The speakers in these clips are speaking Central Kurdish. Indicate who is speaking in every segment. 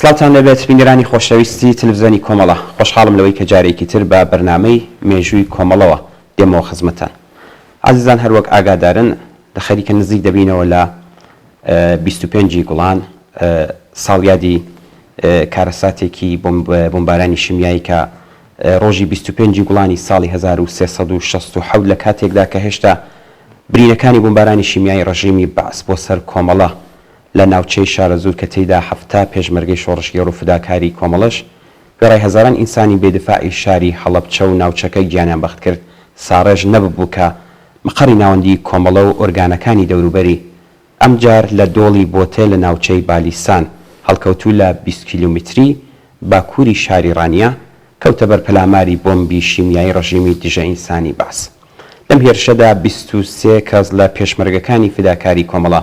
Speaker 1: سڵاتان لەبێت بینەرانی خۆشەویستی تەلەڤیزیۆنی کۆمەڵە، خۆشحاڵم لەوەی کە جارێکی تر بە بەرنامەی مێژووی کۆمەڵەوە دێمەوە خزمەتان. عەزیزان، هەروەک ئاگادارن لە خەریکە نزیک دەبینەوە لە 25 گوڵان ساڵیادی کارەساتێکی بۆمبارانی شیمیایی کە ڕۆژی 25 گوڵانی ساڵی 1367 لە کاتێکدا کە هێشتا برینەکانی بۆمبارانی شیمیایی ڕژیمی بەعس بۆ سەر کۆمەڵە لە ناوچەی شارە زوور کە تێیدا هەفتا پێشمەرگەی شۆڕشگەر و فداکاری کۆمەڵەش گەڕای هەزاران ئینسانی بێدفاعی شاری هەڵەبچە و ناوچەکەی گیانیان بەخت کرد. ساڕێژ نەببوو کە مقڕی ناوەندی کۆمەڵە و ئۆرگانەکانی دەوروبەری ئەمجار لە دۆڵی بۆتێ لە ناوچەی بالیسان هەڵکەوتوو لە 20 کیلومتری باکووری شاری ڕانیا کەوتە بەر پەلاماری بۆمبی شیمیایی ڕژیمی دژە ئینسانی باس. لەم هێرشەدا 23 کەس لە پێشمەرگەکانی فداکاری کۆمەڵە،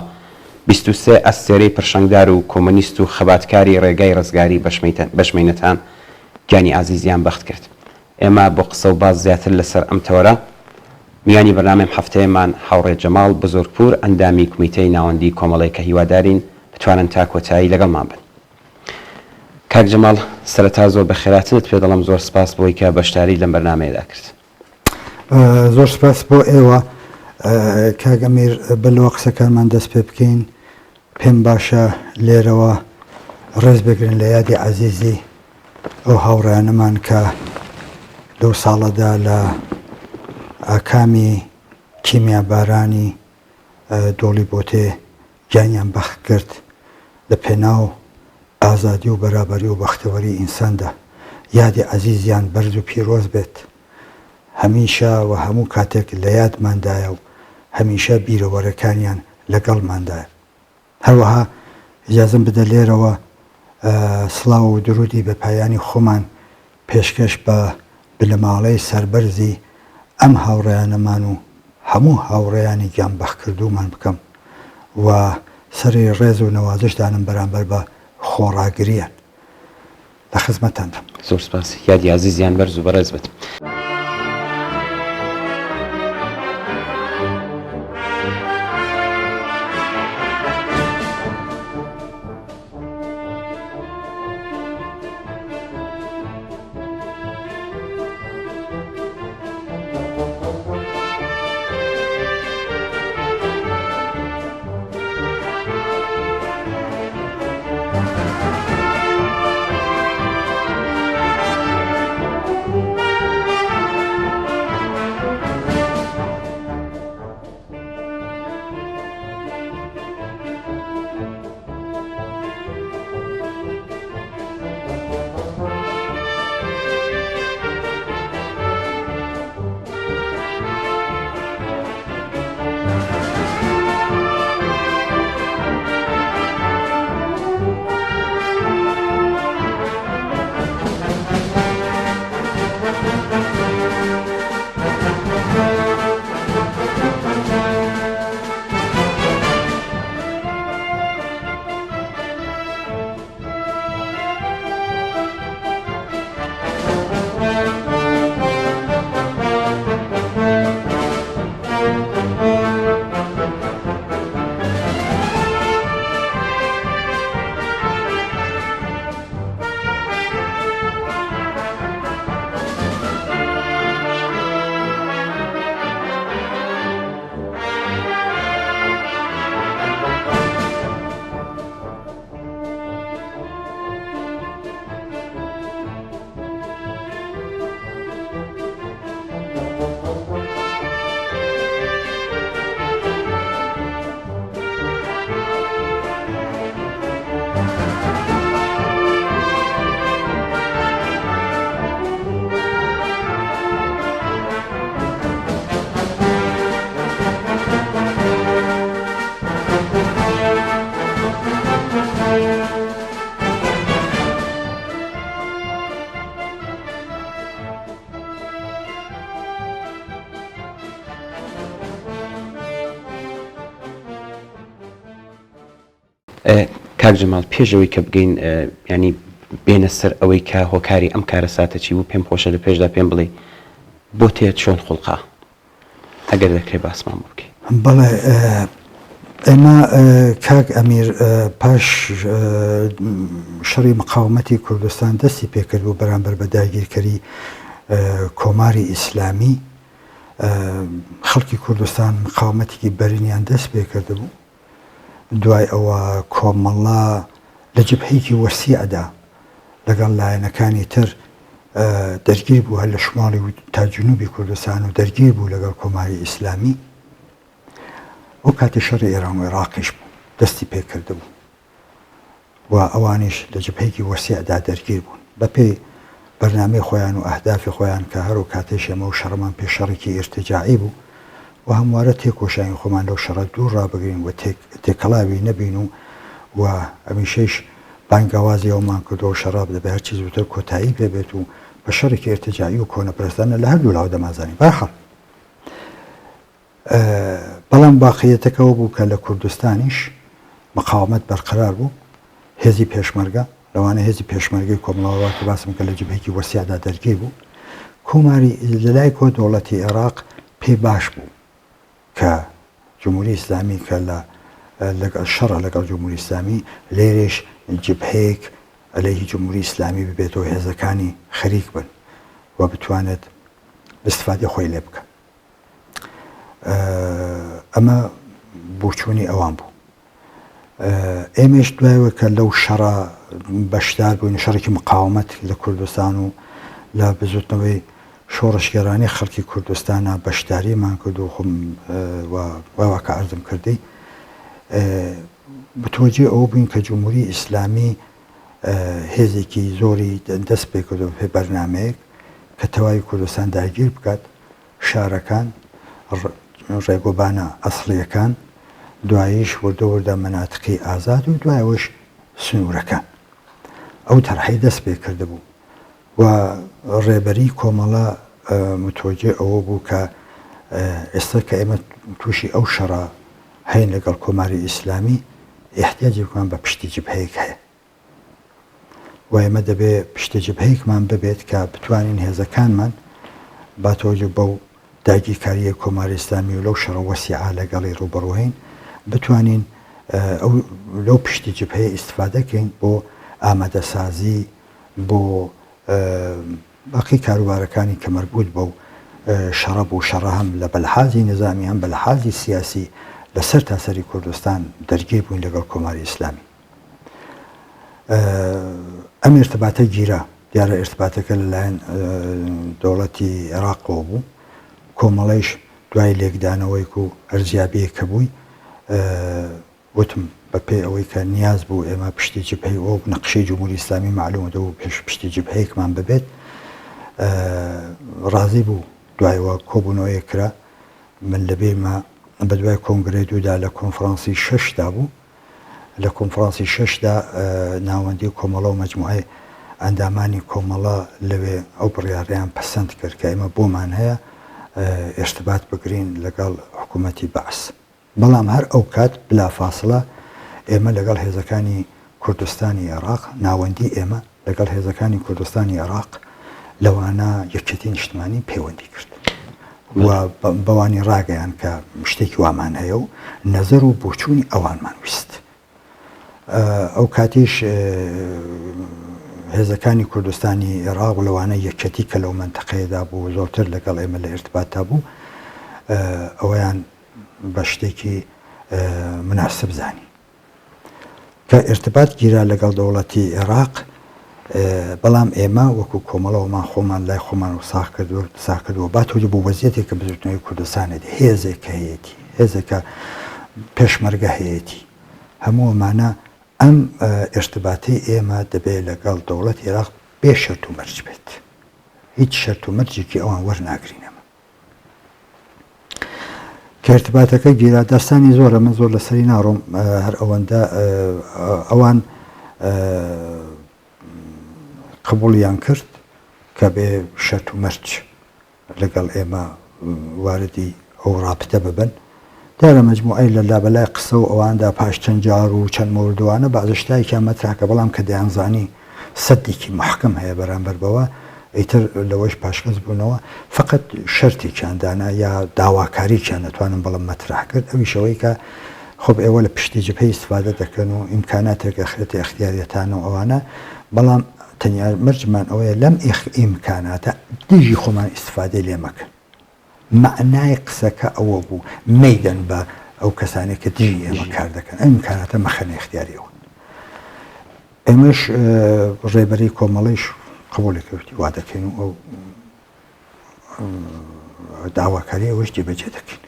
Speaker 1: 23 ئەستێرەی پرشەنگدار و کۆمۆنیست و خەباتکاری ڕێگای ڕزگاری بەشمێنەتان گیانی ئازیزیان بەخت کرد. ئێمە بۆ قسە و باز زیاتر لەسەر ئەم تەوەرە میانی بەرنامەی هەفتەیەمان هاوڕێ جەماڵ بزۆرگپور ئەندامی کومیتەی ناوەندی کۆمەڵەی کە هیوادارین بتوانن تا کۆتایی لەگەڵمان بن. کاک جەماڵ، سەرەتا زۆر بەخێراتنت پێ دەڵم، زۆر سپاس بۆی کە بەشداری لەم بەرنامەیەدا کرد.
Speaker 2: زۆر سپاس بۆ ئێوە کاگەمیر، بەلەوە قسەکانمان دەست پێ بکەین. پێم باشە لێرەوە ڕێز بگرن لە یادی عەزیزی ئەو هاوڕێیانەمان کە لەو ساڵەدا لە ئاکامی کیمیا بارانی دۆڵی بۆتێ گیانیان بەخت کرد لە پێناو ئازادی و بەرابەری و بەختەوەری ئینساندا. یادی عەزیزیان بەرز و پیرۆز بێت هەمیشە و هەموو کاتێک لە یادماندایە و هەمیشە بیرەوەرەکانیان لەگەڵماندایە. هەروەها ئیجازەم بدە لێرەوە سڵاو و درودی بە پایانی خۆمان پێشکەش بە بنەماڵەی سەربەرزی ئەم هاوڕێیانەمان و هەموو هاوڕێیانی گیان بەختکردومان بکەم و سەری ڕێز و نەوازشدانم بەرامبەر بە خۆڕاگریان. لە خزمەتاندەم.
Speaker 1: زۆر سپاس. یادی عەزیزیان بەرز و بەڕێز بێت. کاک جەماڵ پێشەوەی کە بگەین ینی بێنە سەر ئەوەی کە هۆکاری ئەم کارە ساتە چی بوو پێم خۆشە لە پێشدا پێم بڵێ بۆ تێت چۆن خوڵقا ئەگەر دەکرێت باسمان بکەی.
Speaker 2: بەڵێ ئێمە کاک ئەمیر پاش شەڕی مقاومەتی کوردستان دەستی پێکرد بوو بەرامبەر بە داگیرکەری کۆماری ئیسلامی خەڵکی کوردستان مقاومەتێکی بەرینیان دەست پێکرد بوو. دوای ئەوە کۆمەڵا لە جبهەیەکی وەسیعدا لەگەڵ لایەنەکانی تر دەرگیر بوو هەر لە شماڵی تا جنوبی کوردستان و دەرگیر بوو لەگەڵ کۆماری ئیسلامی. ئەو کاتی شەڕی ئێران و عێراقیش بوو دەستی پێکرد بوو و ئەوانیش لە جبهەیەکی وەسیعدا دەرگیر بوون بەپێی بەرنامەی خۆیان و ئەهدافی خۆیان کە هەرو کاتێش ئێمە و شەڕمان پێشەڕێکی ئێرتجاعی بوو و هەموارە تێکۆشانی خۆمان لەو شەڕە دوور ڕابگرین و تێکەڵاوی نەبین و ئەمیشەیش بانگاوازی ئەومان کردەوە شەڕاب دەبێت هەرچی زووتر کۆتایی پێبێت و بە شەڕێکی ئێرتجاعی و کۆنەپەرستانە لە هەردوو لاو دەمازانین. بەرحەڵ بەڵام باقیەتەکەەوە بوو کە لە کوردستانیش مقاومەت بەرقرار بوو. هێزی پێشمەرگە لەوانە هێزی پێشمەرگەی کۆمەڵاوە کە باسم کە لە جبهەیەکی وەسیعدا دەرگیر بوو. کۆماری لە لای کۆ دەوڵەتی عێراق پێی باش بوو کە جمهوری ئیسلامی کە لەگەڵ شەڕە لەگەڵ جمهوری ئیسلامی لێرێش جبهەیەک ئەلەیهی جمهوری ئیسلامی ببێتەوە هێزەکانی خەریک بن و بتوانێت استفادەی خۆی لێ بکە. ئەمە بۆچوونی ئەوان بوو. ئێمەش دوایەوە کە لەو شەڕە بەشدار بووین شەڕێکی مقاومەت لە کوردستان و لە بزوتنەوەی شۆڕشگەرانی خەڵکی کوردستانە بەشداریمان کرد و خۆم واکە ئەرزم کردی بتوجێ ئەوە بووین کە جمهوری ئیسلامی هێزێکی زۆری دەست پێ کردو پێ بەرنامەیەک کە تەواوی کوردستان داگیر بکات شارەکان ڕێگۆبانە ئەسڵیەکان دواییش وردە مەناتقی ئازاد و دوایەوەش سنوورەکان ئەو تەرحەی دەست پێ کرده بوو و ڕێبەری کۆمەڵە متوجێ ئەوە بوو کە ئێستا کە ئێمە تووشی ئەو شەڕە هەین لەگەڵ کۆماری ئیسلامی احتیاجی بکەمان بە پشتی جبهەیەک هەیە و ئێمە دەبێ پشتی جبهەیەکمان ببێت کە بتوانین هێزەکانمان با تۆجە بەو داگیرکاریە کۆماری ئیسلامی و لەو شەڕە وەسیعە لەگەڵی ڕوبەڕوهین بتوانین لەو پشتی جبهەیە ئیستفادەکەین بۆ ئامادەسازی بۆ باقی کاروبارەکانی کە مەربوط بەو شەڕە بوو شەڕە هەم لە بەلحازی نظامی هەم بەلحازی سیاسی لەسەر تاسەری کوردستان دەرگیر بووین لەگەڵ کۆماری ئیسلامی. ئەم ئێرتباتە گیرە دیارە ئێرتباتەکە لەلایەن دەوڵەتی عێراقەوە بوو کۆمەڵەیش دوای لێکدانەوەیک و ئەرزیابیەکە بووی وتم بەپێ ئەوەی کە نیاز بوو ئێمە پشتی جبهەی ئەو نەقشەی جمهوری ئیسلامی معلومە و پشتی جبهەیەکمان ببێت ڕازی بوو دوایەوە کۆبوونەوەی کرا من لەبێمە بە دوای کۆنگرەی دوودا لە کۆنفرانسی شەشدا بوو لە کۆنفرانسی شەشدا ناوەندی کۆمەڵە و مەجموعەی ئەندامانی کۆمەڵە لەوێ ئەو بڕیاڕیان پەسەند کرد کە ئێمە بۆمان هەیە ئێرتبات بگرین لەگەڵ حکوومەتی بەعس. بەڵام هەر ئەو کات بلافاصلە ئێمە لەگەڵ هێزەکانی کوردستانی عێراق ناوەندی ئێمە لەگەڵ هێزەکانی کوردستانی عێراق لەوانە یەکێتی نیشتمانی پەیوەندی کرد و بەوانی ڕاگەیان کە شتێکی وامان هەیە و نەزەر و بۆچوونی ئەوانمان ویست. ئەو کاتیش هێزەکانی کوردستانی عێراق و لەوانە یەکێتی کە لەو منتەقەیەدا بوو زۆرتر لەگەڵ ئێمە لە ئێرتباتتا بوو ئەوەیان بە شتێکی مناسب زانی کە ئێرتبات گیرا لەگەڵ دەوڵەتی عێراق بەڵام ئێمە وەکو کۆمەڵەوەمان خۆمان لای خۆمان و ساغ کردووە با تۆجە بۆ وەزیەتێک کە بزوتنەوەی کوردستانێت هێزێک هەیەی هێزێکە پێشمەرگە هەیەی هەموو ئەمانە ئەم ئێرتباتی ئێمە دەبێت لەگەڵ دەوڵەتی عێراق بێ شەرت و مەرج بێت هیچ شەرت و مەرجێکی ئەوان وەرناگرینەمە کە ئێرتباتەکە گیرا داستانی زۆرە من زۆر لەسەری ناڕۆم هەر ئەوەندە ئەوان قبوڵیان کرد کە بێ شەرت و مەرج لەگەڵ ئێمە واردی ئەو ڕابتە ببن دیارە مجموعەی لە لابەلای قسە و ئەواندا پاش چەند جار و چەند مۆردوانە بەعض شتایەکیان مەتراکە بەڵام کە دەیانزانی سەدێکی محکەم هەیە بەرامبەر بەوە ئیتر لەوەش پاشخەز بوونەوە فقط شەرتێکیان دانا یا داواکارییان نەتوانم بەڵام مەتراح کرد ئەویشەوەی کە خۆب ئێوە لە پشتی جبهەی استفادە دەکەن و ئیمکاناتێک ئەخرێتی اختیاریەتان و ئەوانە بەڵام تەنیا مرجمان ئەوەیە لەم ئیمکاناتە دژی خۆمان استفادەی لێ مەکەن معنای قسەکە ئەوە بوو مەیدەن بە ئەو کەسانێک کە دژی ئێمە کار دەکەن ئەم ئیمکاناتە مەخەنە اختیاریەوە ئێمەش ڕێبەری کۆمەڵیش قبولی کردی وا دەکەین و ئەو داواکاری ئەوەش جێبەجێ دەکەین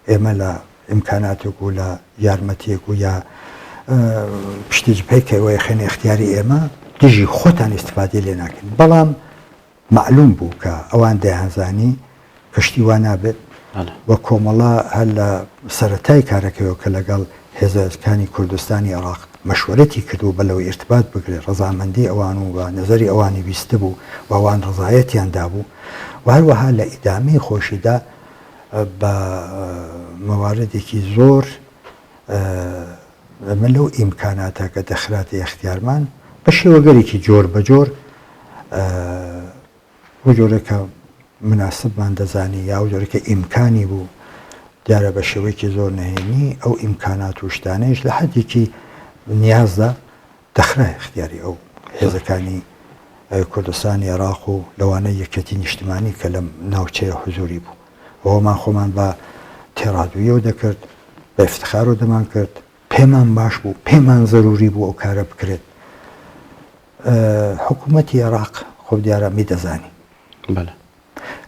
Speaker 2: ئێمە لە ئیمکاناتێک و لە یارمەتیەک و یا پشتی جبهەی کە ئەوەی خێنە اختیاری ئێمە دژی خۆتان استفادەی لێ ناکەین بەڵام معلوم بوو کە ئەوان دەیانزانی کەشتی وا نابێت وە کۆمەڵە هەر لە سەرەتای کارەکەیەوە کە لەگەڵ هێزەکانی کوردستانی عێراق مەشوەرەتی کردو بەلەوەی ارتباط بگرێت ڕەزامەندی ئەوان و بە نەزەری ئەوانی ویستە بوو و ئەوان ڕزایەتیاندا بوو و هەروەها لە ئیدامی خۆشیدا بە مەواردێکی زۆر من لەو ئیمکاناتە کە دەخراتی اختیارمان بە شێوەگەرێکی جۆر بە جۆر بۆ جۆرەکە مناسبمان دەزانی یا و جۆرەکە ئیمکانی بوو دیارە بە شێوەیەکی زۆر نهێنی ئەو ئیمکانات و شتانەیەش لە حەدێکی نیازدا دەخرای اختیاری ئەو هێزەکانی کوردستانی عێراق و لەوانە یەکەتی نیشتیمانی کە لە ناوچەیە حوزوری بوو ئەوەمان خۆمان بە تێڕادویەوە دەکرد بە افتخار و دەمان کرد پێمان باش بوو پێمان زەروری بوو ئەو کارە بکرێت حکوومەتی عێراق خۆ دیارە ئەمەی دەزانی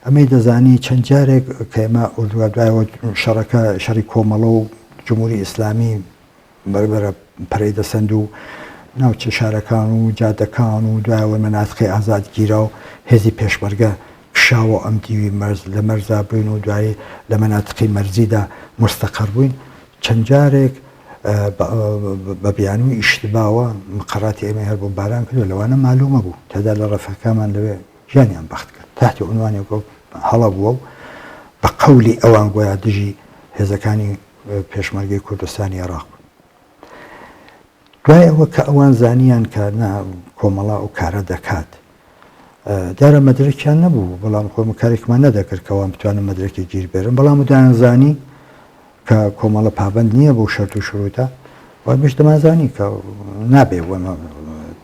Speaker 2: ئەمەی دەزانی چەند جارێک کە ئێمە ئوردووە دوایەوە شەڕەکە شەڕی کۆمەڵە و جمهوری ئیسلامی بەربەرە پەرەی دەسەند و ناوچە شارەکان و جادەکان و دوایەوە مەناتقی ئازادگیرا و هێزی پێشمەرگە کشاوە ئەم دیوی مەرز لە مەرزا بووین و دوایی لە مەناتقی مەرزیدا مستەقەر بووین چەند جارێک بە بیانووی ئیشتباوە مقەڕاتی ئێمە هەر بۆ باران کردو لەوانە مالومە بوو تەدا لە ڕەفەکەمان لەوێ ژیانیان بەخت کرد تحتی عنوانێک هەڵە بووە و بە قەولی ئەوان گویا دژی هێزەکانی پێشمەرگەی کوردستانی عێراق دوای ئەوە کە ئەوان زانیان کە کۆمەڵا و کارە دەکات دیارە مەدرێکیان نەبوو بەڵام خۆم کارێکمان نەدەکرد کە ئەوان بتوانن مەدرێکی گیر بێرن بەڵام دایانزانی کە کۆمەڵە پابند نییە بۆ شەرت و شروعدا وای بەش دەمازانی کە نابێ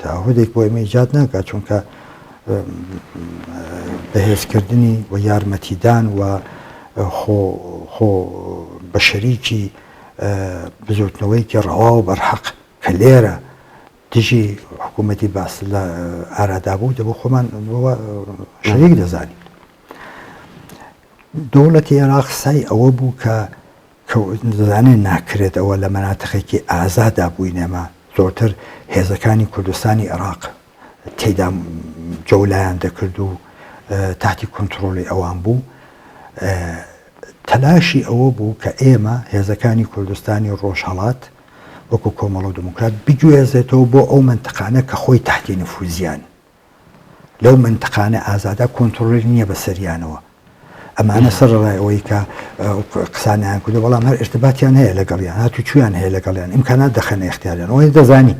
Speaker 2: تاهودێک بۆ ئێمە ایجاد ناکات چونکە بەهێزکردنی و یارمەتیدان و خۆ بە شەریکی بزوتنەوەیکی ڕەوا و بەرحەق کە لێرە دژی حکوومەتی باس لە ئارادا بوو دەبوو خۆمان شەریک دەزانین دەوڵەتی عێراق سای ئەوە بوو کە دەزانێت ناکرێت ئەوە لە مەناتقێکی ئازادا بووین ئێمە زۆرتر هێزەکانی کوردستانی عێراق تێیدا جەولایان دەکرد و تحتی کۆنتڕۆڵی ئەوان بوو تەلاشی ئەوە بوو کە ئێمە هێزەکانی کوردستانی ڕۆژهەڵات وەکو کۆمەڵە و دموکرات بگوێزێتەوە بۆ ئەو منتقانە کە خۆی تحتی نفوزیان لەو منتقانە ئازادا کۆنتڕۆڵی نییە بە سەریانەوە ئەمانە سەرڕای ئەوەی کە قسانیان کردو بەڵام هەر ارتباطیان هەیە لەگەڵیان هاتوچویان هەیە لەگەڵیان ئیمکانات دەخەنە اختیاریان ئەوەی دەزانی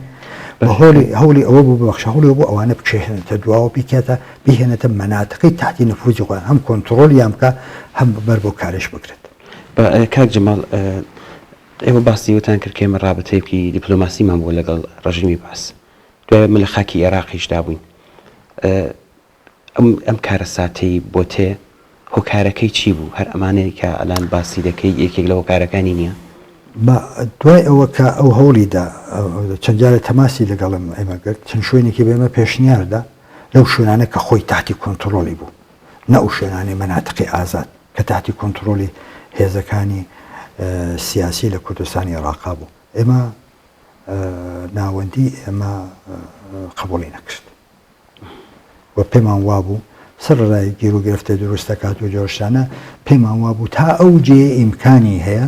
Speaker 2: هەولی ئەوە بوو بەخشە هەولی بۆ ئەوانە بچێنێتە دواوە بیهێنێتە مەناتقی تحتی نفوزی خۆیان هەم کۆنتڕۆلیان بکە هەم بەر بۆ کارش بکرێت
Speaker 1: کاک جەماڵ ئێوە باسی وتان کرد کێمە ڕابەتەیەکی دیپلۆماسیمان بووە لەگەڵ ڕژیمی باس دوای من لە خاکی عێراقیشدا بووین ئەم کارە ساتەی بۆ تێ هۆکارەکەی چی بوو هەر ئەمانەیە کە ئەلان باسی دەکەی یەکێک لە هۆکارەکانی نییە
Speaker 2: دوای ئەوە کە ئەو هەوڵیدا چەند جارە تەماسی لەگەڵم ئێمە کرد چەند شوێنێکی بێمە پێشنیاردا لەو شوێنانە کە خۆی تحتی کۆنتڕۆڵی بوو نە ئەو شوێنانەی مەناتقی ئازاد کە تحتی کۆنتڕۆڵی هێزەکانی سیاسی لە کوردستانی عێراقا بوو ئێمە ناوەندی ئێمە قبوڵی نەکرد و پێمان وابوو سەرڕای گیر و گرفتە دروست دەکات و جۆرشانە پێمان وابوو تا ئەو جێ ئیمکانی هەیە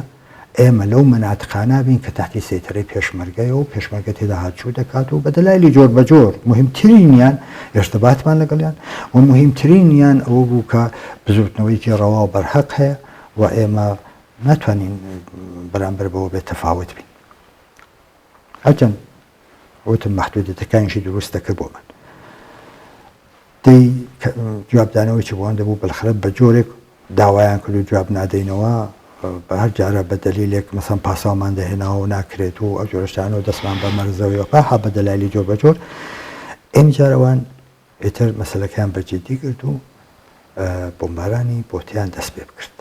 Speaker 2: ئێمە لەو مەناتقانە بین کە تحتی سەیطرەی پێشمەرگەیە و پێشمەرگە تێدا هاتچوو دەکات و بە دەلایلی جۆر بە جۆر مهمترینیان ارتباطمان لەگەڵیان و مهمترینیان ئەوە بوو کە بزوتنەوەیکی ڕەوا و بەرحەق هەیە و ئێمە ناتوانین بەرامبەر بەوە بێت تەفاوت بین هەرچەند وتم مەحدودیەتەکانیشی دروست دەکرد بۆ من دەی جوابدانەوەی بۆیان دەبوو بەلخرە بە جۆرێک داوایان کرد و جواب نادەینەوە بە هەر جارە بە دەلیلێک مەسەڵەن پاساومان دەهێناوە و ناکرێت و ئەو جۆرە شتانەوە دەستمان بە مەرزەوەی ها بە دەلایلی جۆر بە جۆر ئەم جارەوان ئێتر مەسەلەکان بەجددی کرد و بۆمبارانی بۆتیان دەست پێ بکرد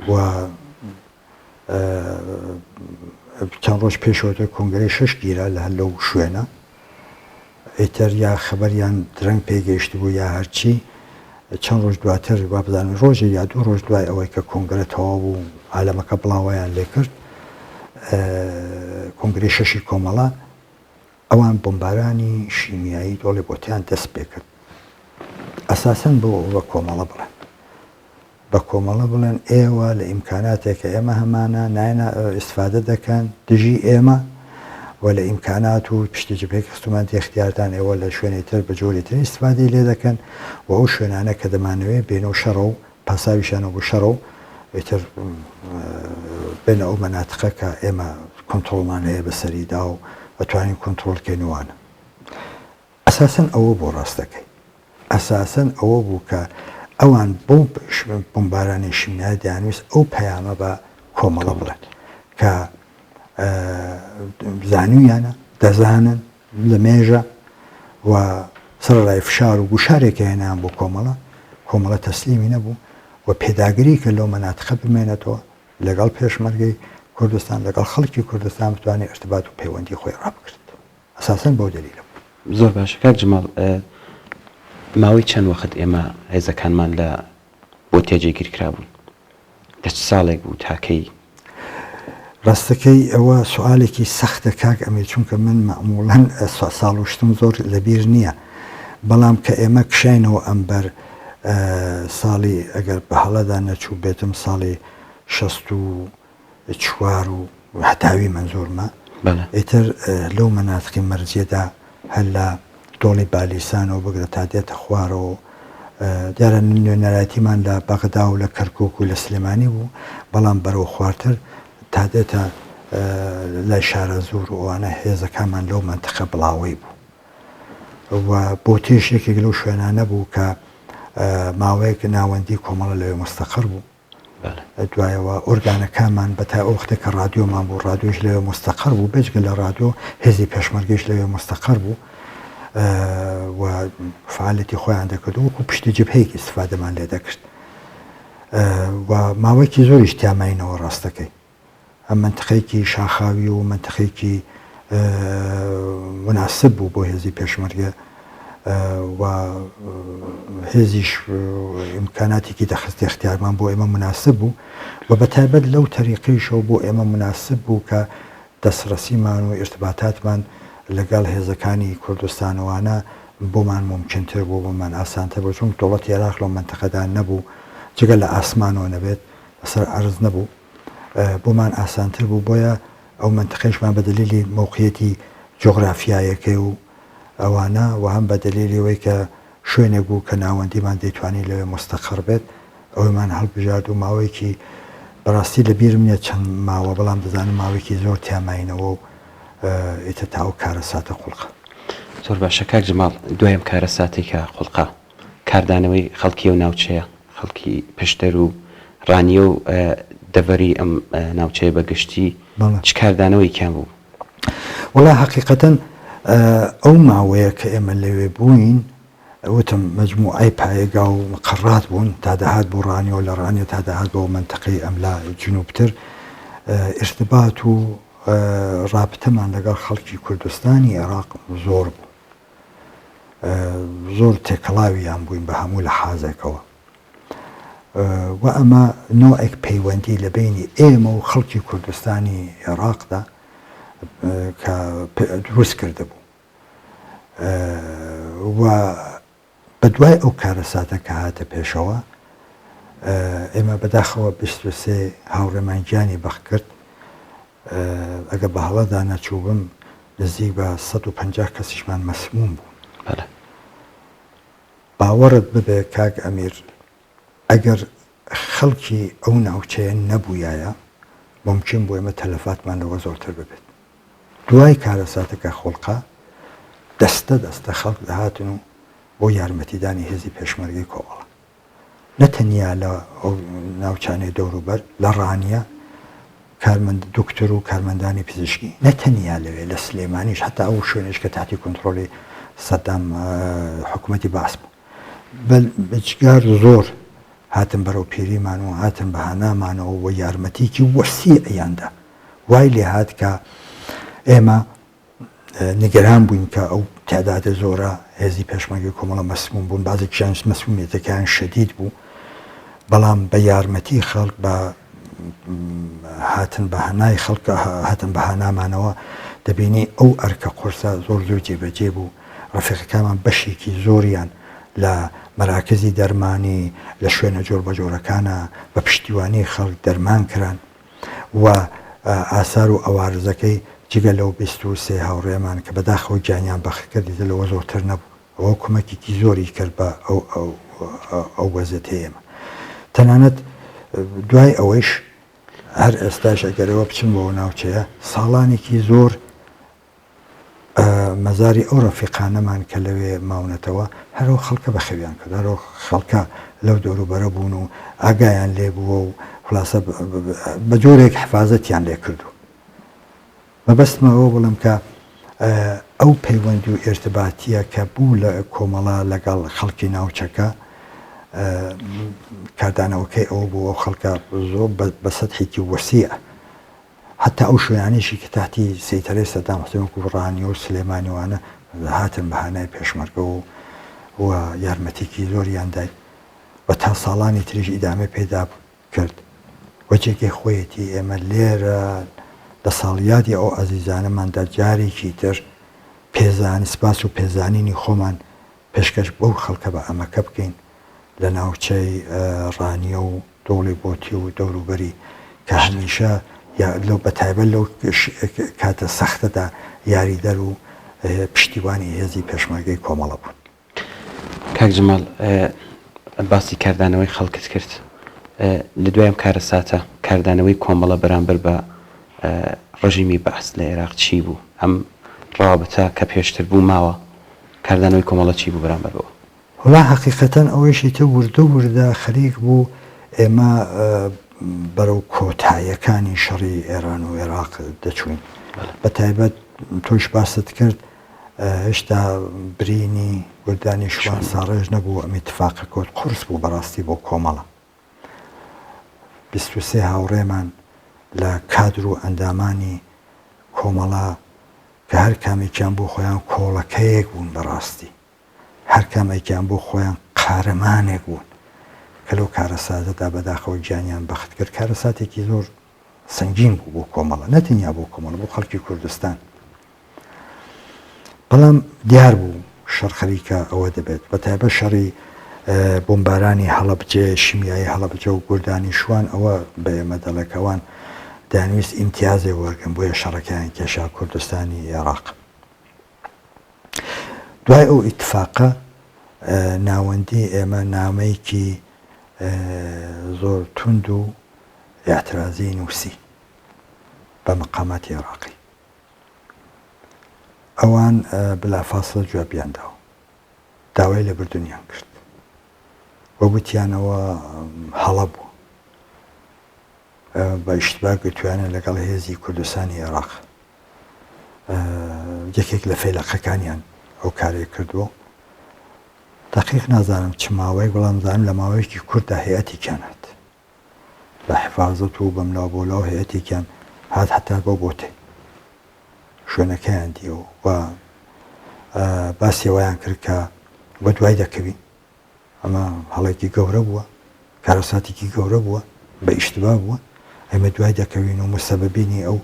Speaker 2: و چەند ڕۆژ پێشەوە کۆنگرەی 6 گیرە لە هەر لەو شوێنە ئیتر یا خەبەریان درەنگ پێگەیشت بوو یا هەرچی چەند ڕۆژ دواتر وا بزانن ڕۆژێ یا 2 ڕۆژ دوای ئەوەی کە کۆنگرە تەواو بوو عالەمەکە بڵاویان لێ کرد کۆنگرەی 6 کۆمەڵە ئەوان بۆمبارانی شیمیایی دۆڵی بۆتیان دەست پێ کرد ئەساسەن بۆ بە کۆمەڵە بڵێن بە کۆمەڵە بڵێن ئێوە لە ئیمکاناتێکە ئێمە هەمانە نایە ئیسفادە دەکەن دژی ئێمە و لە ئیمکانات و پشتی جبهەیەک خستومانتی اختیارتان ئێوە لە شوێنی تر بە جۆری تر ئیسفادەی لێ دەکەن و ئەو شوێنانە کە دەمانەوێت بێنەوە شەڕە و پاساویشانەوە بۆ شەڕە و ئیتر بێنە ئەو مەناتقە کە ئێمە کۆنتڕۆڵمان هەیە بەسەریدا و ئەتوانین کۆنتڕۆڵکەینەوانە ئەساسەن ئەوە بۆ ڕاستەکەی ئەساسەن ئەوە بوو کە ئەوان بۆ بۆمبارانی شیمیایی دەیانویست ئەو پەیامە بە کۆمەڵە بڵێن کە زانویانە دەزانن لە مێژە و سەرڕای فشار و گوشارێکە هێنیان بۆ کۆمەڵە تەسلیمی نەبوو و پێداگری کە لەو مەناتقە بمێنێتەوە لەگەڵ پێشمەرگەی کوردستان لەگەڵ خەڵکی کوردستان بتوانێت ئەرتباط و پەیوەندی خۆی ڕابکرد ئەساسەن بەو دەلیلە
Speaker 1: زۆر باشە کاک جەماڵ ماوەی چەند وەخت ئێمە هێزەکانمان لە بۆ تێجێگیرکرا بوون لە چ ساڵێک بوو تاکەی
Speaker 2: ڕاستەکەی ئەوە سوالێکی سەختە کاک ئەمیر چونکە من مەعموڵەن ساڵ وشتم زۆر لەبیر نییە بەڵام کە ئێمە کشینەوە ئەمبەر ساڵی ئەگەر بە هەڵەدا نەچوو بێتم ساڵی 64 و هەتاوی منزۆرمە ئیتر لەو مەناتقی مەرجێدا هەر لە دۆڵی بالیسانەوە بگرە تا دێتە خوارەوە دیارە نوێنەرایەتیمان لە بەغدا و لە کەرکووک و لە سلێمانی بوو بەڵام بەرەو خواردتر تا دێتە لای شارە زۆر و ئەوانە هێزەکانمان لەو منتەقە بڵاوی بوو و بۆ تێشێکێک لەو شوێنانە بوو کە ماوەیەک ناوەندی کۆمەڵە لەوێ مستەقر بوو دوایەوە ئۆرگانەکانمان بە تا ئەو وەختێک کە ڕادیۆمان بوو ڕادیۆش لەوێ مستەقر بوو بێجگە لە ڕادیۆ هێزی پێشمەرگەیش لەوێ مستەقر بوو و فعالەتی خۆیان دەکرد و وەکو پشتی جبهەیەکی استفادەمان لێ دەکرد و ماوەیەکی زۆریش تیاماینەوە ڕاستەکەی ئەم منتەقەیەکی شاخاوی و منتەقەیەکی مناسب بوو بۆ هێزی پێشمەرگە و هێزیش ئیمکاناتێکی دەخستی اختیارمان بۆ ئێمە مناسب بوو و بەتایبەت لەو تەریقەیشەوە بۆ ئێمە مناسب بوو کە دەسڕەسیمان و ئێرتباتاتمان لەگەڵ هێزەکانی کوردستانەوانە بۆمان ممکنتر بوو بۆمان ئاسانتر بۆ چون دەوڵەتی عێراق لەو منتەقەدا نەبوو جگە لە ئاسمانەوە نەبێت لەسەر عەرز نەبوو بۆمان ئاسانتر بوو بۆیە ئەو منتەقەیشمان بە دلیلی موقعیەتی جۆغرافیایەکەی و ئەوانە و هەم بە دلیلی ئەوەی کە شوێنێک بوو کە ناوەندیمان دەیتوانی لەوێ مستەقر بێت ئەوەیمان هەڵبژارد و ماوەیەکی بەڕاستی لەبیرم نییە چەند ماوە بەڵام دەزانم ماوەیەکی زۆر تیاماینەوە و ئیتر تاو کارە ساتە قوڵقە
Speaker 1: زۆر باشە کاک جەماڵ دوایەم کارە ساتێکە قوڵقا کاردانەوەی خەڵکی و ناوچەیە خەڵکی پشتەر و ڕانیە و دەڤەری ئەم ناوچەیە بەگشتی چ کاردانەوەی کام بوو
Speaker 2: وڵا حەقیقەتەن ئەو ماوەیە کە ئێمە لەوێ بووین وتم مەجموعای پایەگا و مقڕات بوون تا دەهات بۆ ڕانیەوە لە ڕانیە تا دەهات بۆ منتەقەی ئەملا جنوبتر ئێرتبات و رابطەمان لەگەڵ خەڵکی کوردستانی عێراق زۆر بوو زۆر تێکەڵاویان بووین بە هەموو لە حازێکەوە و ئەمە نوعێک پەیوەندی لە بینی ئێمە و خەڵکی کوردستانی عێراقدا کە دروست کرده بوو و بە دوای ئەو کارە ساتە کە هاتە پێشەوە ئێمە بەداخەوە 23 هاوڕێمانگیانی بەخ کرد ئەگە بە هەڵەدا نەچووبم نزیک بە 150 کەسیشمان مەسموم بوو باوەڕت ببێ کاک ئەمیر ئەگەر خەڵکی ئەو ناوچەیە نەبووایە ممکن بۆ ئێمە تەلەفاتمان لەوە زۆرتر ببێت. دوای کارەساتەکە خۆڵقا دەستە خەڵک دەهاتن و بۆ یارمەتیدانی هێزی پێشمەرگەی کۆمەڵە. نەتەنیا لە ئەو ناوچانەی دەوروبەر لە ڕانیە دکتۆر و کارمەندانی پزیشکی نەتەنیا لەوێ لە سلێمانیش هەتا ئەو شوێنش کە تاتی کۆنتترۆلی سەدام حکوومەتی باس بوو. بەجگار زۆر هاتن بەرەو پیریمان و هاتن بەهانامانەوە بۆ یارمەتیکی وەسیعیاندا وای لێ هات کە ئێمە نیگەران بووین کە ئەو تعدادە زۆرە هێزی پێشمەرگەی کۆمەڵە مەسموم بوون بازێکیان مەسمومیەتەکان شەدید بوو بەڵام بە یارمەتی خەڵک بە هاتن بەهانای خەڵکە هاتن بەهانامانەوە دەبینی ئەو ئەرکە قورسە زۆر جێبەجێ بوو ڕەفیقەکانمان بەشێکی زۆریان لە مەراکزی دەرمانی لە شوێنە جۆر بە جۆرەکانە بە پشتیوانی خەڵک دەرمان کران و ئاسار و ئەوارزەکەی جگە لەو 23 هاوڕێمان کە بەداخەوە گیانیان بەخکردی لەوە زۆرتر نەبوو ئەوە کۆمەکێکی زۆری کرد بە ئەو وەزێت ئێمە تەنانەت دوای ئەوەیش هەر ئێستاش ئەگەرەوە بچم بۆ ناوچەیە ساڵانێکی زۆر مەزاری ئەو ڕەفیقانەمان کە لەوێ ماونەتەوە هەرەوە خەڵکە بەخەویان کرد هەرەوە خەڵکە لەو دەوروبەرە بوون و ئاگایان لێ بووە و خلاصە بە جۆرێک حفاظەتیان لێ کردو مەبەستمەوە بڵم کە ئەو پەیوەندی و ئێرتباتیە کە بوو لە کۆمەڵە لەگەڵ خەڵکی ناوچەکە کاردانەوەکەی ئەوە بوو ئەو خەڵکە زۆر بە سەدحێکی وەسیع حتا ئەو شوێنانێکی کە تاتی سەیتەرەی سەدام حوسێن وەکو ڕانی و سلێمانیوانە هاتن بەهانای پێشمەرگە و یارمەتێکی زۆریان دای و تا ساڵانی تریژ ئیدامە پێدا کرد وەجێکی خۆیەتی ئێمە لێرە لە ساڵیادی ئەو ئەزیزانەماندا جارێکی تر پێزانی سپاس و پێزانینی خۆمان پێشکەش بەو خەڵکە بە ئەمەکە بکەین لە ناوچەی ڕانیە و دۆڵی بۆتی و دەوروبەری کە هەمیشە لەو بەتایبەت لەو کاتە سەختەدا یاریدەر و پشتیوانی هێزی پێشمەرگەی کۆمەڵە بوون.
Speaker 1: کاک جەماڵ باسی کاردانەوەی خەڵکت کرد لە دوایم کارەساتە کاردانەوەی کۆمەڵە بەرامبەر بە ڕژیمی بەعس لە عێراق چی بوو ئەم ڕابەتە کە پێشتر بوو ماوە کاردانەوەی کۆمەڵە چی بوو بەرامبەر بەوە
Speaker 2: وڵا حەقیقەتەن ئەوەیشی تە وردە خەریک بوو ئێمە بەرەو کۆتاییەکانی شەڕی ئێران و عێراق دەچوین بە تایبەت تۆش باست کرد هێشتا برینی گوردانی شوان ساڕێژ نەبوو ئەم اتفاقە کۆت قورس بوو بەڕاستی بۆ کۆمەڵە 23 هاوڕێمان لە کادر و ئەندامانی کۆمەڵە کە هەر کامێکیان بۆ خۆیان کۆڵەکەیەک بوون بەڕاستی هەر کامێکیان بۆ خۆیان قارەمانێک بوون کە لەو کارەساتەدا بەداخەوە گیانیان بەخت کرد کارەساتێکی زۆر سەنگین بوو بۆ کۆمەڵە نەتەنیا بۆ کۆمەڵە بۆ خەڵکی کوردستان بەڵام دیار بوو شەڕ خەریکە ئەوە دەبێت بە تایبەت شەڕی بۆمبارانی هەڵەبجێ شیمیایی هەڵەبجە و گوردانی شوان ئەوە بە ئێمە دەڵێکەوان دەیانویست ئیمتیازێ وەرگن بۆیە شەڕەکەیان کێشا کوردستانی عێراق دوای ئەو ئیتفاقە ناوەندی ئێمە نامەیەکی زۆر توند و ئاعترازی نووسی بە مەقاماتی عێراقی ئەوان بلافاصلە جوابیان داوە داوای لە بردنیان کرد وە گوتیانەوە هەڵە بوو بە ئیشتباه گوتویانە لەگەڵ هێزی کوردستانی عێراق یەکێک لە فەیلەقەکانیان ئەو کارێک کردووە دەقیق نازانم چ ماوەیەک بەڵام زانم لە ماوەیەکی کووردا هەیەتێکیان هات بە حفاظەت و بە ملاوبۆلاو هەیەتێکیان هات هەتا بۆ بۆتێ شوێنەکەیان دیەوە و باسیەوەیان کرد کە بە دوای دەکەوین ئەمە هەڵێکی گەورە بووە کارەساتێکی گەورە بووە بە ئیشتباه بووە ئێمە دوای دەکەوین و مستەبەبینی ئەو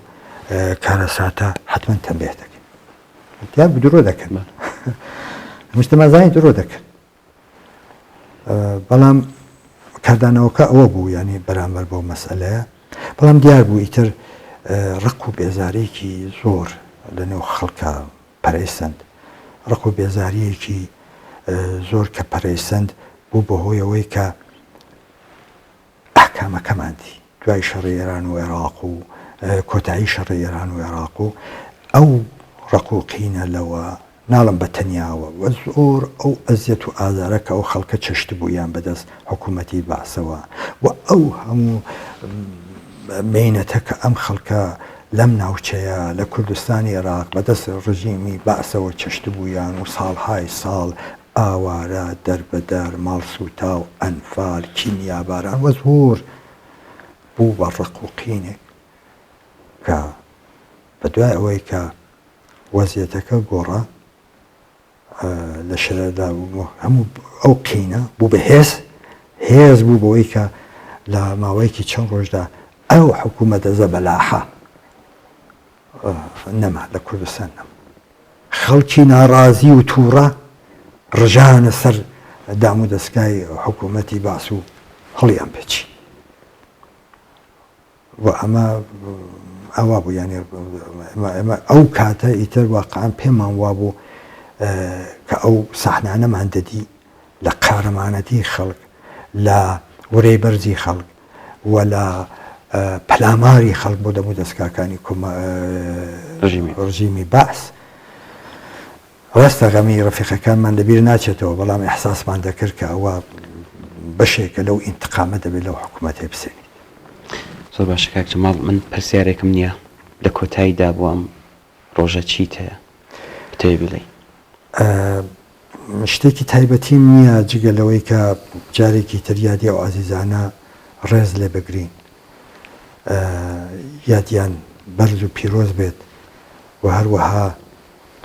Speaker 2: کارەساتە حتمما تەنبیه دەکەین دیار درۆ دەکەن مجتەمەزانی درۆ دەکەن بەڵام کاردانەوەکە ئەوە بوو ینی بەرامبەر بۆ مەسئلەیە بەڵام دیار بوو ئیتر ڕق و بێزارێکی زۆر لەنێو خەڵکە پەرەیسەند ڕق و بێزاریەکی زۆر کە پەرەیسەند بوو بەهۆی ئەوەی کە ناکامەکەماندی دوای شەڕی ئێران و عێراق و کۆتایی شەڕی ئێران و عێراق و ئەو ڕقوقینە لەوە ناڵم بە تەنیاوە وە زۆر ئەو ئەزیەت و ئازارە کە ئەو خەڵکە چەشت بوویان بەدەست حکوومەتی باسەوە و ئەو هەموو مینەتە کە ئەم خەڵکە لەم ناوچەیە لە کوردستانی عێراق بەدەست ڕژیمی باسەوە چەشت بوویان و ساڵهای ساڵ ئاوارە دەربەدەر ماڵسووتا و ئەنفال کیمیاباران وە زۆر بوو بە ڕقوقینێک کە بە دوای ئەوەی کە وەزیەتەکە گۆڕە لە شەرەدا هەموو ئەو قینە بوو بە هێز بوو بەوەی کە لە ماوەیەکی چەند ڕۆژدا ئەو حکوومەتە زەبەلاحە نەما لە کوردستان نەما خەڵکی ناڕازی و تووڕە ڕژانە سەر دام و دەستگای حکوومەتی باس و هەڵیان پێچی و ئەمە ئەوا بوو یانی ئەمە ئەو کاتە ئیتر واقعان پێمان وابوو کە ئەو ساحنانەمان دەدی لە قارەمانەتی خەڵک لە وەرەی بەرزی خەڵک و لە پەلاماری خەڵک بۆ دەمو دەستگاکانی ڕژیمی باس ڕاستە غەمی ڕەفیقەکانمان لەبیر ناچێتەوە بەڵام ئەحساسمان دەکرد کە ئەوە بەشێکە لەو ئینتقامە دەبێت لەو حکوومەتێ بسێنی
Speaker 1: زۆر باشە کاک جەماڵ من پرسیارێکم نییە لە کۆتاییدا بۆ ئەم ڕۆژە چیت هەیە بتەوێ بڵێ
Speaker 2: شتێکی تایبەتیم نییە جگە لەوەی کە جارێکی تر یادی ئەو ئازیزانە ڕێز لێ بگرین یادیان بەرز و پیرۆز بێت و هەروەها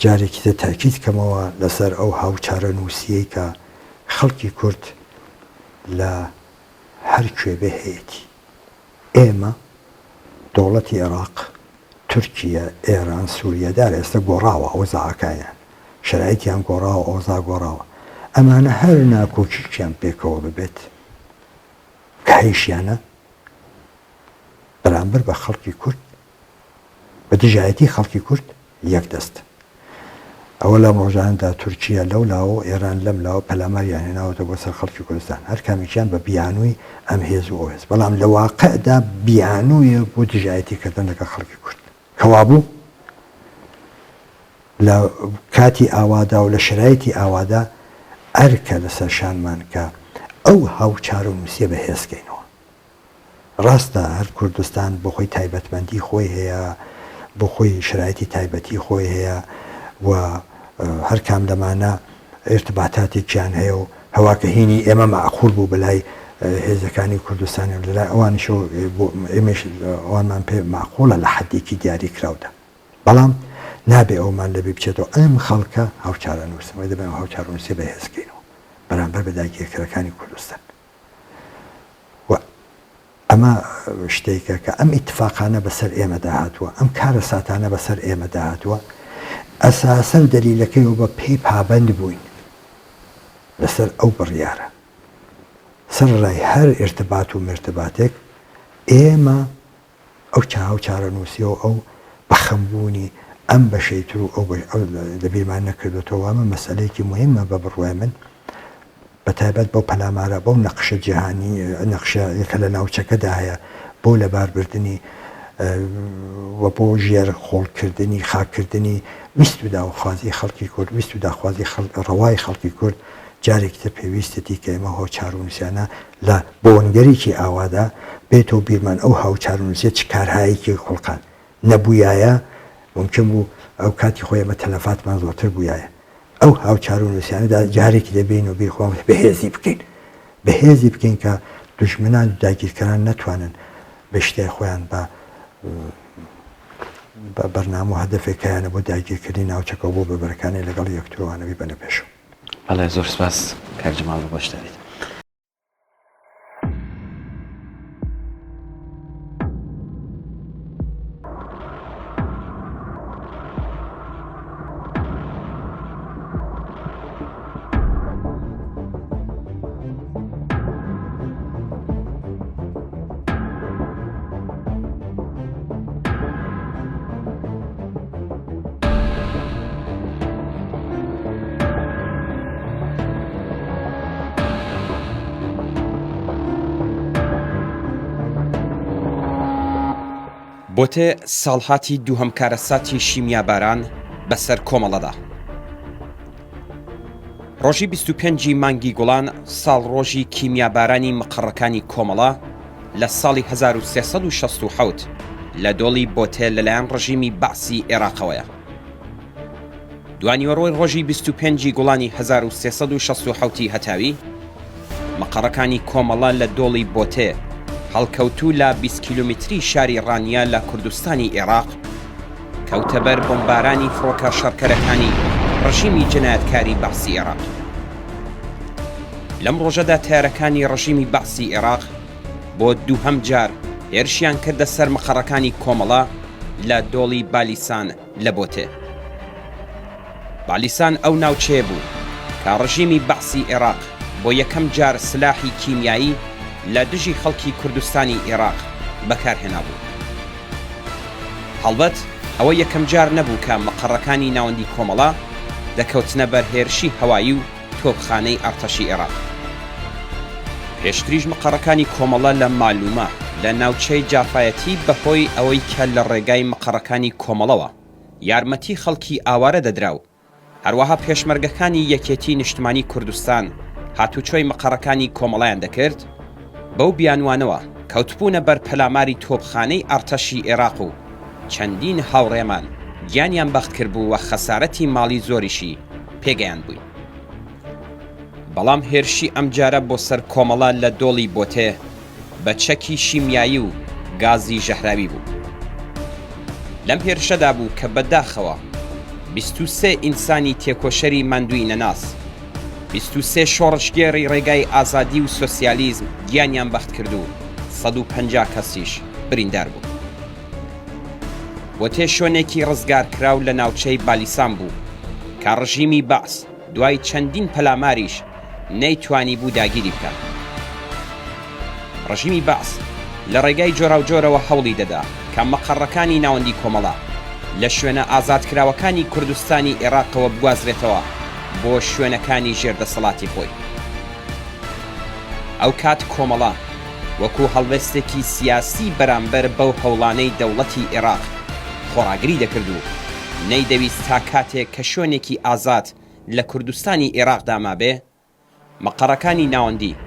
Speaker 2: جارێکی تر تاکید کەمەوە لەسەر ئەو هاوچارە نووسیەی کە خەڵکی کورد لە هەر کوێبێ هەیەی ئێمە دەوڵەتی عێراق تورکیە ئێران سووریەدار ئێستا گۆڕاوە ئەو زاکایان شرایطیان گۆڕاوە ئەوزا گۆڕاوە ئەمانە هەر ناکۆکییان پێکەوە ببێت کە هیچیانە بەرامبەر بە خەڵکی کورد بە دژایەتی خەڵکی کورد یەک دەست ئەوە لەم ڕۆژاندا تورکیە لەو لاوە ئێران لەم لاوە پەلاماریان هێناوەتە بۆ سەر خەڵکی کوردستان هەر کامیکیان بە بیانووی ئەم هێز و ئەوهێز بەڵام لە واقعدا بیانوویە بۆ دژایەتیکردن لەگە خەڵکی کورد کەوابوو لە کاتی ئاوادا و لە شرایطی ئاوادا ئەرکە لەسەر شانمان کە ئەو هاوچار و نووسیە بە هێزکەینەوە ڕاستە هەر کوردستان بۆ خۆی تایبەتمەندی خۆی هەیە بۆ خۆی شرایطی تایبەتی خۆی هەیە و هەر کام لەمانە ارتباطاتێکیان هەیە و هەواکە هینی ئێمە معقول بوو بەلای هێزەکانی کوردستانی و لەلای ئەوانیش ئێمەش ئەوانمان پێ معقولە لە حەدێکی دیاری کراودا بەڵام نابێ ئەومان لەبێ بچێتەوە ئەم خەڵکە هاوچارە نووسمەوەی دەبێن هاوچار نووسێ بە هێزکەینەوە بەرامبەر بە داگیرکەرەکانی کوردستان و ئەمە شتێکە کە ئەم ئیتفاقانە بەسەر ئێمەدا هاتووە ئەم کارە ساتانە بەسەر ئێمەدا هاتووە ئەساسە و دەلیلەکەی و بە پێی پابەند بووین لەسەر ئەو بڕیارە سەرڕای هەر ئێرتبات و مرتباتێک ئێمە ئەو هاوچارە نووسیەوە ئەو بەخەمبوونی ئەم بەشەیتر و ئەو دەبیرمان نەکردوێتەوە ئەمە مەسئلەیەکی مهمە بە بڕوای من بەتایبەت بەو پەلامارە بەو نەقشە جیهانی نەقشەیەکە لە ناوچەکەدا هەیە بۆ لەباربردنی و بۆ ژێر خۆڵکردنی خاکردنی ویست و داوخوازی خەڵکی کورد ویست و داخوازی ڕەوای خەڵکی کورد جارێکتر پێویستێتی کە ئێمە هاوچار و نووسیانە لە بۆنگەرێکی ئاوادا بێتەوە بیرمان ئەو هاوچار و نووسیە چ کارهایەکی خوڵقان نەبوویایە ممکن بوو ئەو کاتی خۆی ئەمە تەلەفاتمان زۆرتر بوویایە ئەو هاوچار و نووسیانەدا جارێکی دەبین و بیرخۆم بەهێزی بکەین بەهێزی بکەین کە دوژمنان و داگیرکەران نەتوانن بە شتێ خۆیان بە بەرنامە و هەدەفێکیانە بۆ داگیرکردنی ناوچەکە بۆ بەبەرەکانی لەگەڵ یەکترەوانەوی بەنە پێشەوە
Speaker 1: بەڵێ زۆر سپاس کاک جەماڵ بە بەشداریت بۆتێ ساڵهاتی دووهەم کارەساتی شیمیاباران بەسەر کۆمەڵەدا. ڕۆژی 25 مانگی گوڵان ساڵ ڕۆژی کیمیابارانی مقڕەکانی کۆمەڵە لە ساڵی 1367 لە دۆڵی بۆتێ لەلایەن ڕژیمی بەعسی عێراقەوەیە. دوانیوەڕۆی ڕۆژی 25 گوڵانی 1367 هەتاوی مقڕەکانی کۆمەڵە لە دۆڵی بۆتێ هەڵکەوتوو لە 20 کیلومتری شاری ڕانیا لە کوردستانی عێراق کەوتەبەر بۆمبارانی فڕۆکە شەڕکەرەکانی ڕژیمی جنایەتکاری بەعسی عێراق. لەم ڕۆژەدا تایارەکانی ڕژیمی بەعسی عێراق بۆ دووهەم جار هێرشیان کردە سەر مقڕەکانی کۆمەڵە لە دۆڵی بالیسان لە بۆتێ. بالیسان ئەو ناوچەیە بوو کە ڕژیمی بەعسی عێراق بۆ یەکەم جار سلاحی کیمیایی لە دژی خەڵکی کوردستانی عێراق بەکارهێنابوو. هەڵبەت ئەوە یەکەم جار نەبوو کە مقڕەکانی ناوەندی کۆمەڵە دەکەوتنە بەر هێرشی هەوایی و تۆپخانەی ئەرتەشی عێراق. پێشتریش مقڕەکانی کۆمەڵە لە مالومە لە ناوچەی جافایەتی بەهۆی ئەوەی کە لە ڕێگای مقڕەکانی کۆمەڵەوە یارمەتی خەڵکی ئاوارە دەدرا و هەروەها پێشمەرگەکانی یەکێتی نیشتمانی کوردستان هاتوچۆی مقڕەکانی کۆمەڵیان دەکرد، بەو بیانوانەوە کەوتبوونە بەر پەلاماری تۆپخانەی ئەرتەشی عێراق و چەندین هاوڕێمان گیانیان بەخت کردبوو و خەسارەتی ماڵی زۆریشی پێگەیان بووی. بەڵام هێرشی ئەمجارە بۆ سەر کۆمەڵە لە دۆڵی بۆتێ بە چەکی شیمیایی و گازی ژەهراوی بوو. لەم هێرشەدا بوو کە بەداخەوە 23 ئینسانی تێکۆشەری ماندووی نەناس، 23 شۆڕشگێڕی ڕێگای ئازادی و سۆسیالیزم گیانیان بەخت کرد و 150 کەسیش بریندار بوو. بۆتێ شوێنێکی ڕزگارکراو لە ناوچەی بالیسان بوو کە ڕژیمی بەعس دوای چەندین پەلاماریش نەیتوانی بوو داگیری بکات. ڕژیمی بەعس لە ڕێگای جۆراوجۆرەوە هەوڵی دەدا کە مەقڕەکانی ناوەندی کۆمەڵە لە شوێنە ئازادکراوەکانی کوردستانی عێراقەوە بگوازرێتەوە بۆ شوێنەکانی ژێردەسەڵاتی خۆی. ئەو کات کۆمەڵە وەکو هەڵوێستێکی سیاسی بەرامبەر بەو هەوڵانەی دەوڵەتی عێراق خۆڕاگری دەکرد و نەیدەویست تا کاتێک کە شوێنێکی ئازاد لە کوردستانی عێراقدا مابێ مەقڕەکانی ناوەندی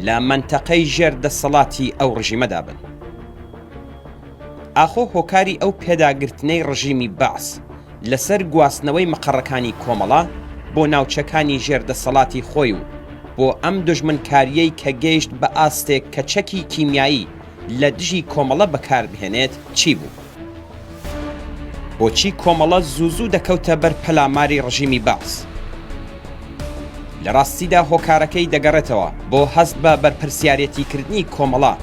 Speaker 1: لە مەنتەقەی ژێردەسەڵاتی ئەو ڕژیمەدا بن. ئاخۆ هۆکاری ئەو پێداگرتنەی ڕژیمی بەعس لەسەر گواستنەوەی مەقڕەکانی کۆمەڵە بۆ ناوچەکانی ژێردەسەڵاتی خۆی و بۆ ئەم دژمنکاریەی کە گەیشت بە ئاستێک کە چەکی کیمیایی لە دژی کۆمەڵە بەکاربهێنێت چی بوو؟ بۆچی کۆمەڵە زوو دەکەوتە بەر پەلاماری ڕژیمی بەعس؟ لە ڕاستیدا هۆکارەکەی دەگەڕێتەوە بۆ هەست بە بەرپرسیارەتیکردنی کۆمەڵە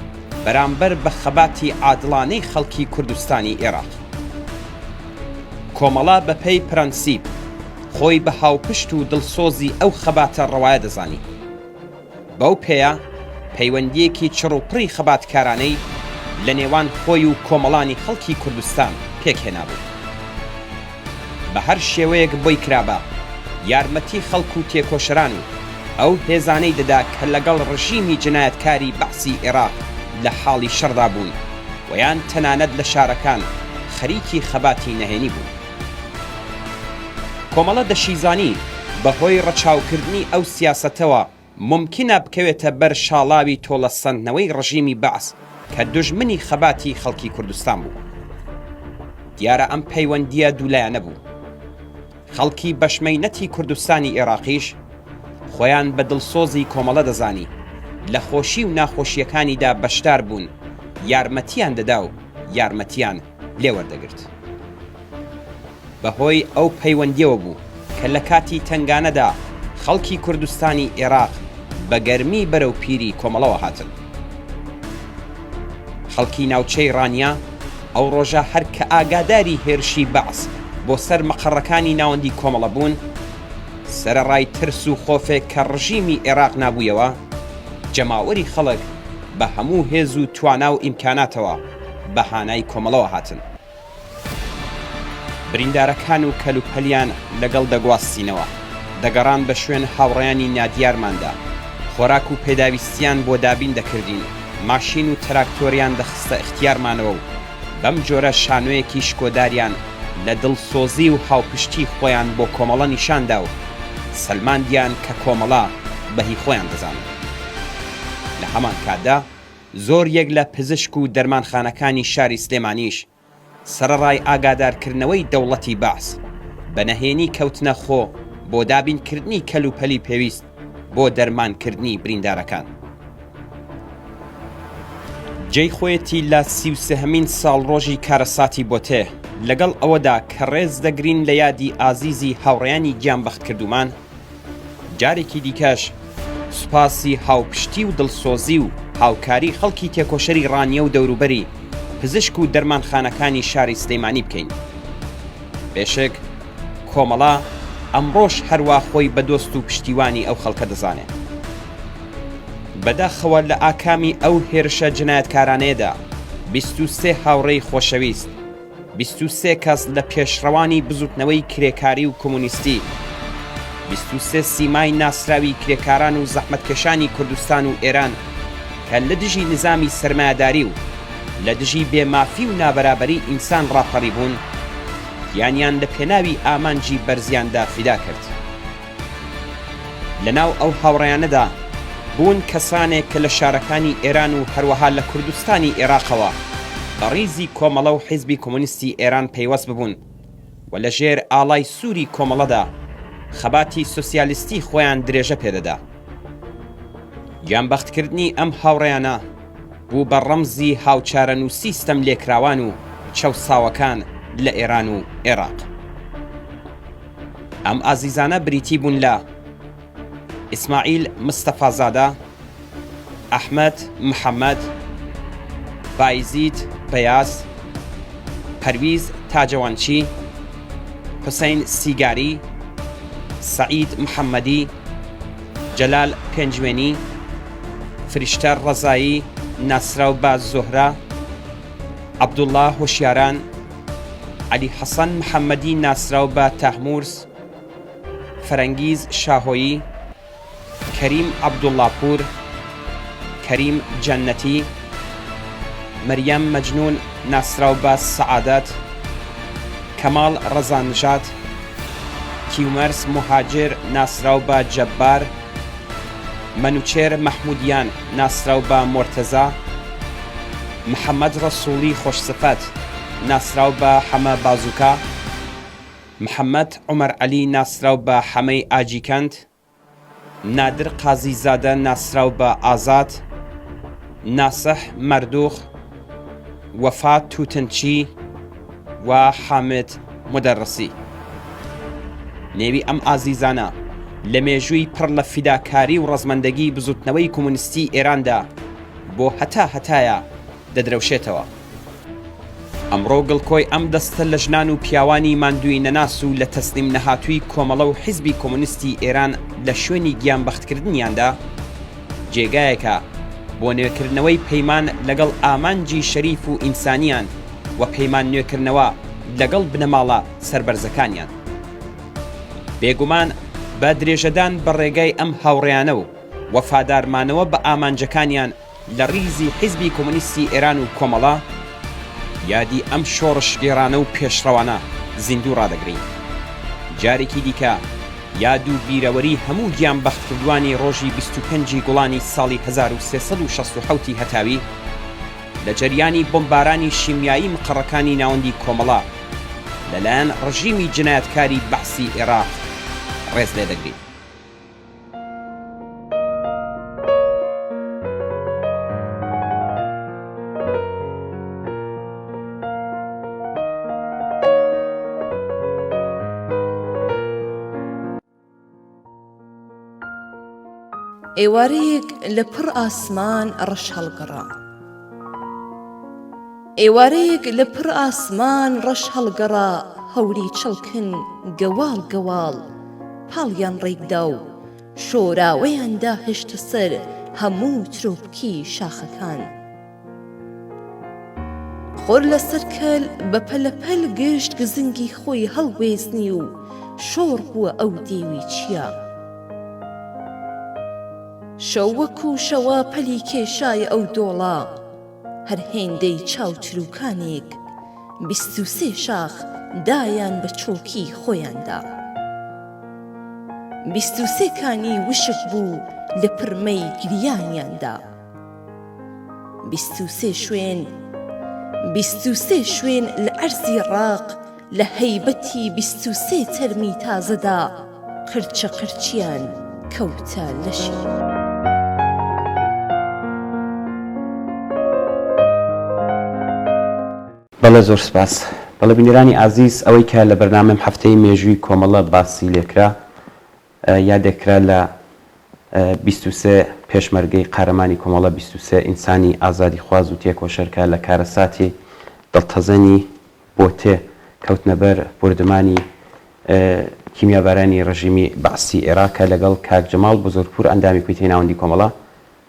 Speaker 1: بەرامبەر بە خەباتی عادڵانەی خەڵکی کوردستانی عێراق. کۆمەڵە بەپێی پرەنسیپ خۆی بە هاوپشت و دڵسۆزی ئەو خەباتە ڕەوایە دەزانی. بەو پێیە پەیوەندیەکی چڕوپڕی خەباتکارانەی لە نێوان خۆی و کۆمەڵانی خەڵکی کوردستان پێکهێنابوو. بە هەر شێوەیەک بۆی کرابە یارمەتی خەڵک و تێکۆشەران و ئەو هێزانەی دەدا کە لەگەڵ ڕژیمی جنایەتکاری بەعسی عێراق لە حاڵی شەڕدا بوون و یان تەنانەت لە شارەکان خەریکی خەباتی نەهێنی بوون. کۆمەڵە دەشیزانی بەهۆی ڕەچاوکردنی ئەو سیاسەتەوە ممکنە بکەوێتە بەر شاڵاوی تۆڵەسەندنەوەی ڕژیمی بەعس کە دژمنی خەباتی خەڵکی کوردستان بوو. دیارە ئەم پەیوەندیە دوولایەنە بوو. خەڵکی بەشمەینەتی کوردستانی عێراقیش خۆیان بە دڵسۆزی کۆمەڵە دەزانی لە خۆشی و ناخۆشیەکانیدا بەشدار بوون، یارمەتیان دەدا و یارمەتیان لێوەردەگرت. بەهۆی ئەو پەیوەندیەوە بوو کە لە کاتی تنگانەدا خەڵکی کوردستانی عێراق بە گەرمی بەرەو پیری کۆمەڵەوە هاتن. خەڵکی ناوچەی ڕانیا ئەو ڕۆژە هەر کە ئاگاداری هێرشی بەعس بۆ سەر مەقڕەکانی ناوەندی کۆمەڵە بوون، سەرەڕای ترس و خۆفێک کە ڕژیمی عێراق نابوویەوە، جەماوەری خەڵک بە هەموو هێز و توانا و ئیمکاناتەوە بەهانای کۆمەڵەوە هاتن. بریندارەکان و کەلوپەلیان لەگەڵ دەگواستینەوە، دەگەڕان بە شوێن هاوڕێیانی نادیارماندا، خۆراک و پێداویستیان بۆ دابین دەکردین، ماشین و تراکتۆریان دەخستە اختیارمانەوە و بەم جۆرە شانۆیەکی شکۆداریان لە دڵسۆزی و هاوپشتی خۆیان بۆ کۆمەڵە نیشاندا و سەلماندیان کە کۆمەڵە بەهی خۆیان دەزانن. لە هەمان کاتدا زۆر یەک لە پزیشک و دەرمانخانەکانی شاری سلێمانیش سەرەڕای ئاگادارکردنەوەی دەوڵەتی بەعس بە نەهێنی کەوتنە خۆ بۆ دابینکردنی کەلوپەلی پێویست بۆ دەرمانکردنی بریندارەکان. جێی خۆیەتی لە 33هەمین ساڵڕۆژی کارەساتی بۆتێ لەگەڵ ئەوەدا کە ڕێز دەگرین لە یادی ئازیزی هاوڕێیانی گیانبەخت کردومان، جارێکی دیکەش سوپاسی هاوپشتی و دڵسۆزی و هاوکاری خەڵکی تێکۆشەری ڕانیە و دەوروبەری پزیشک و دەرمانخانەکانی شاری سلێمانی بکەین. بێشک کۆمەڵە ئەمڕۆژ هەروە خۆی بە دۆست و پشتیوانی ئەو خەڵکە دەزانێت. بەداخەوە لە ئاکامی ئەو هێرشە جنایەتکارانەیەدا 23 هاوڕێی خۆشەویست، 23 کەس لە پێشڕەوانی بزوتنەوەی کرێکاری و کۆمونیستی، 23 سیمای ناسراوی کرێکاران و زەحمەتکێشانی کوردستان و ئێران کە لە دژی نظامی سەرمایەداری و لە دژی بێمافی و نابەرابەری ئینسان ڕاپەڕی بوون، یانیان لە پێناوی ئامانجی بەرزیاندا فیدا کرد. لەناو ئەو هاوڕێیانەدا بوون کەسانێک کە لە شارەکانی ئێران و هەروەها لە کوردستانی عێراقەوە بە ڕیزی کۆمەڵە و حیزبی کۆمونیستی ئێران پەیوەست ببوون و لە ژێر ئاڵای سووری کۆمەڵەدا خەباتی سۆسیالیستی خۆیان درێژە پێدەدا. گیانبەختکردنی ئەم هاوڕێیانە بوو بە ڕەمزی هاوچارەن و سیستەم لێکراوان و چەوساوەکان لە ئێران و عێراق. ئەم ئازیزانە بریتی بوون لە ئیسماعیل مستەفازادە، ئەحمەد محەممەد، بایزید بەیاز، پەرویز تاجەوانچی، حوسەین سیگاری، سەعید محەممەدی، جەلال پێنجوێنی، فریشتە ڕەزایی ناسراو بە زۆهرە، عەبدوڵڵا هۆشیاران، عەلی حەسەن محەممەدی ناسراو بە تەحمورس، فەرەنگیز شاهۆیی، کەریم عەبدوڵڵاپور، کەریم جەنەتی، مەریەم مەجنون ناسراو بە سەعادەت، کەماڵ ڕەزانژاد، کیومەرس مهاجر ناسراو بە جەبار، منوچێر مەحمودیان ناسراو بە مۆرتەزا، محەممەد ڕەسووڵی خۆشسفەت ناسراو بە حەمە بازووکە، محەممەد عومەر عەلی ناسراو بە حەمەی ئاجیکەند، نادر قازیزادە ناسراو بە ئازاد، ناسەح مەردوخ، وەفا تووتنچی و حامد مدەڕسی. نێوی ئەم ئازیزانە لە مێژووی پڕ لە فیداکاری و ڕەزمەندەگی بزوتنەوەی کۆمونیستی ئێراندا بۆ هەتایە دەدرەوشێتەوە. ئەمڕۆ گڵکۆی ئەم دەستە لە ژنان و پیاوانی ماندووی نەناس و لە تەسلیم نەهاتووی کۆمەڵە و حیزبی کۆمونیستی ئێران لە شوێنی گیانبەختکردنیاندا جێگایەکە بۆ نوێکردنەوەی پەیمان لەگەڵ ئامانجی شەریف و ئینسانیان و پەیمان نوێکردنەوە لەگەڵ بنەماڵە سەربەرزەکانیان. بێگومان بە درێژەدان بە ڕێگای ئەم هاوڕێیانە و وەفادارمانەوە بە ئامانجەکانیان لە ڕیزی حیزبی کۆمونیستی ئێران و کۆمەڵە یادی ئەم شۆڕش گێرانە و پێشڕەوانە زیندوو ڕادەگرین. جارێکی دیکە یاد و بیرەوەری هەموو گیانبەختکردوانی ڕۆژی 25 گوڵانی ساڵی 1367 هەتاوی لە جەریانی بۆمبارانی شیمیایی مقڕەکانی ناوەندی کۆمەڵە لەلایەن ڕژیمی جنایەتکاری بەعسی عێراق ڕێز لێ دەگرین.
Speaker 3: ئێوارەیەک لە پڕ ئاسمان ڕەش هەڵگەڕا، ئێوارەیەک لە پڕ ئاسمان ڕەش هەڵگەڕا، هەوری چڵکن گەواڵ گەواڵ پاڵیان ڕێکدا و شۆراوەیان داهێشتە سەر هەموو ترۆپکی شاخەکان. خۆر لەسەر کەل بە پەلەپەل گشت گزنگی خۆی هەڵوێزنی و شۆڕ بووە ئەو دێوی چیا. شەو وەکو شەوە پەلی کێشایە ئەو دۆڵە، هەر هێندەی چاو چروکانێک 23 شاخ دایان بە چۆکی خۆیاندا 23 کانی وشک بوو لە پرمەی گریانیاندا 23 شوێن لە ئەرزی ڕاق لە هەیبەتی 23 تەرمی تازەدا قرچە قرچیان کەوتە لەشی
Speaker 1: بەڵێ زۆر سپاس بەڵێ بینەرانی ئازیز ئەوەی کە لە بەرنامەم هەفتەی مێژووی کۆمەڵە باسی لێکرا یادێکرا لە 23 پێشمەرگەی قارەمانی کۆمەڵە 23 ئینسانی ئازادی خواز و تێکۆشەرکە لە کارەساتی دڵتەزەنی بۆتێ کەوتنە بەر بردمانی کیمیابارانی ڕژیمی بەعسی عێراقە لەگەڵ کاک جەماڵ بزۆرپور ئەندامی کوێتەی ناوەندی کۆمەڵە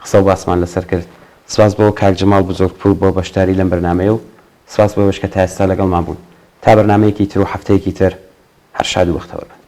Speaker 1: قسە و باسمان لەسەر کرد سپاس بۆ کاک جەماڵ بزۆرپور بۆ بەشداری لەم بەرنامەیە و سپاس بۆ ئەوەش کە تا ئێستا لەگەڵمان بوون تا بەرنامەیەکی تر و هەفتەیەکی تر هەر شاد و بەختەوەر